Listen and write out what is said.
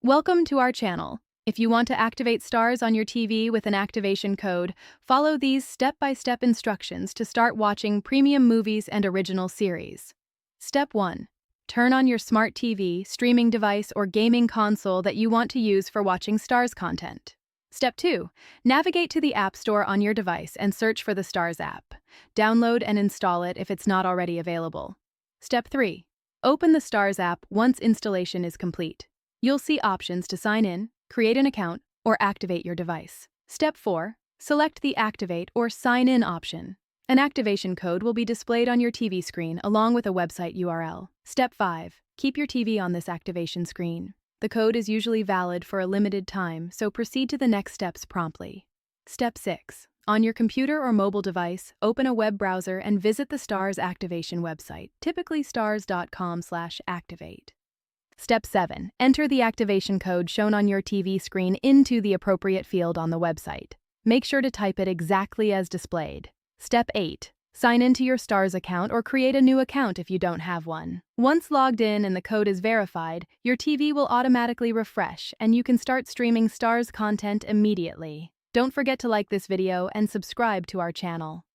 Welcome to our channel. If you want to activate Starz on your TV with an activation code, follow these step-by-step instructions to start watching premium movies and original series. Step 1. Turn on your smart TV, streaming device, or gaming console that you want to use for watching Starz content. Step 2. Navigate to the App Store on your device and search for the Starz app. Download and install it if it's not already available. Step 3. Open the Starz app once installation is complete. You'll see options to sign in, create an account, or activate your device. Step 4. Select the Activate or Sign In option. An activation code will be displayed on your TV screen along with a website URL. Step 5. Keep your TV on this activation screen. The code is usually valid for a limited time, so proceed to the next steps promptly. Step 6. On your computer or mobile device, open a web browser and visit the Starz activation website, typically starz.com/activate. Step 7. Enter the activation code shown on your TV screen into the appropriate field on the website. Make sure to type it exactly as displayed. Step 8. Sign into your Starz account or create a new account if you don't have one. Once logged in and the code is verified, your TV will automatically refresh and you can start streaming Starz content immediately. Don't forget to like this video and subscribe to our channel.